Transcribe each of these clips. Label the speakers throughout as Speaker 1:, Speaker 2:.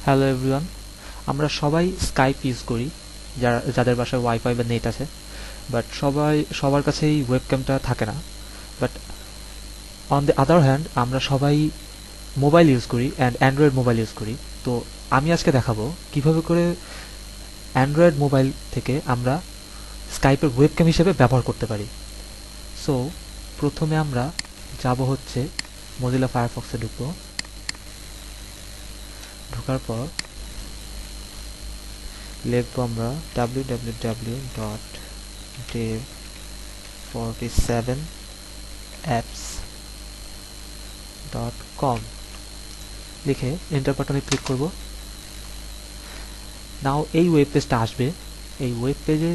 Speaker 1: Hello everyone, আমরা সবাই Skype use করি, যাদের বাসায় ওয়াইফাই বা নেট আছে। বাট সবার কাছেই ওয়েবক্যামটা থাকে না। But on the other hand আমরা সবাই মোবাইল ইউজ করি অ্যান্ড অ্যান্ড্রয়েড মোবাইল ইউজ করি। তো আমি আজকে দেখাবো কিভাবে করে অ্যান্ড্রয়েড মোবাইল থেকে আমরা স্কাইপের ওয়েবক্যাম হিসেবে ব্যবহার করতে পারি। সো প্রথমে আমরা যাব হচ্ছে মজিলা ফায়ারফক্সে ঢোকার পর লিখব আমরা www.dev47apps.com লিখে এন্টার বাটনে ক্লিক করব। নাও এই ওয়েব পেজটা আসবে। এই ওয়েব পেজে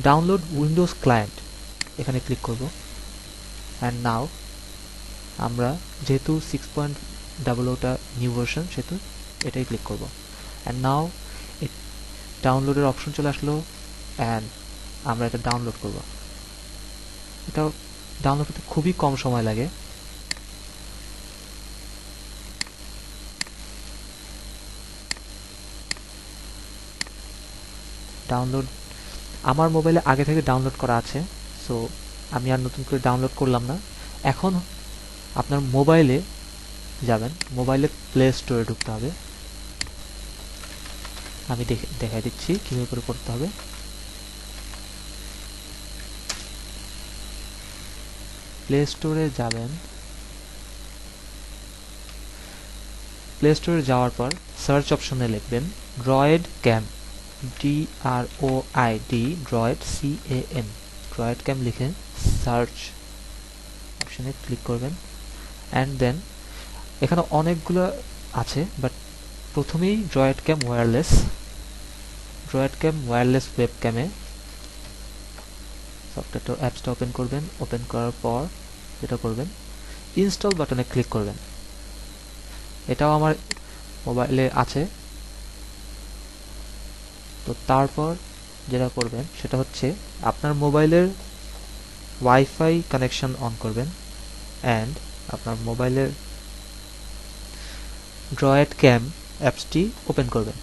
Speaker 1: ডাউনলোড উইন্ডোজ ক্লায়েন্ট এখানে ক্লিক করব। অ্যান্ড নাও আমরা যেহেতু 6.00টা নিউ ভার্সন সেহেতু এটাই ক্লিক করব। অ্যান্ড নাও ডাউনলোডের অপশন চলে আসলো অ্যান্ড আমরা এটা ডাউনলোড করব। এটা ডাউনলোড করতে খুবই কম সময় লাগে। ডাউনলোড আমার মোবাইলে আগে থেকে ডাউনলোড করা আছে, সো আমি আর নতুন করে ডাউনলোড করলাম না। এখন আপনার মোবাইলে যাবেন, মোবাইলে প্লে স্টোরে ঢুকতে হবে। আমি দেখাই দিচ্ছি কিভাবে করে করতে হবে। প্লে স্টোরে যাবেন। প্লে স্টোরে যাওয়ার পর সার্চ অপশনে লিখবেন ড্রয়েড ক্যাম, DROID, ড্রয়েড CAM, ড্রয়েড ক্যাম লিখে সার্চ অপশনে ক্লিক করবেন। অ্যান্ড দেন এখানে অনেকগুলো আছে, বাট প্রথমেই ড্রয়েড ক্যাম ওয়্যারলেস ওয়েব ক্যামে সফটওয়্যারটা অ্যাপসটা ওপেন করবেন। ওপেন করার পর যেটা করবেন, ইনস্টল বাটনে ক্লিক করবেন। এটাও আমার মোবাইলে আছে। তো তারপর যেটা করবেন সেটা হচ্ছে আপনার মোবাইলের ওয়াইফাই কানেকশন অন করবেন অ্যান্ড আপনার মোবাইলের ড্রয়েড ক্যাম অ্যাপসটি ওপেন করবেন।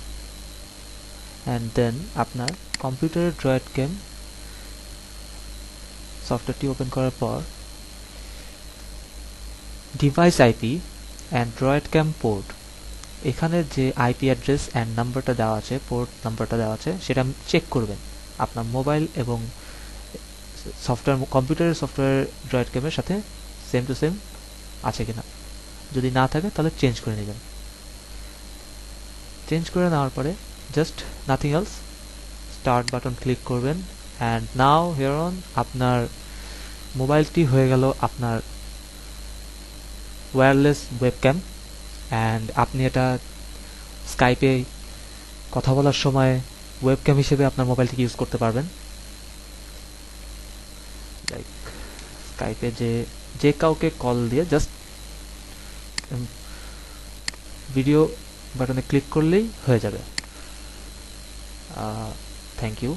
Speaker 1: অ্যান্ড দেন আপনার কম্পিউটারের ড্রয়েড ক্যাম সফটওয়্যারটি ওপেন করার পর device IP and DroidCam port, এখানে যে আইপি অ্যাড্রেস অ্যান্ড নাম্বারটা দেওয়া আছে, পোর্ট নাম্বারটা দেওয়া আছে, সেটা চেক করবেন আপনার মোবাইল এবং কম্পিউটারের সফটওয়্যার ড্রয়েড ক্যামের সাথে সেম টু সেম আছে কিনা। যদি না থাকে তাহলে চেঞ্জ করে নেবেন। চেঞ্জ করে নেওয়ার পরে just nothing else, start button click করবেন। অ্যান্ড নাও হিয়ার অন আপনার মোবাইলটি হয়ে গেল আপনার ওয়্যারলেস ওয়েবক্যাম। অ্যান্ড আপনি এটা স্কাইপে কথা বলার সময় ওয়েবক্যাম হিসেবে আপনার মোবাইলটিকে ইউজ করতে পারবেন। লাইক স্কাইপে যে কাউকে কল দিয়ে জাস্ট ভিডিও বাটনে ক্লিক করলেই হয়ে যাবে। Thank you.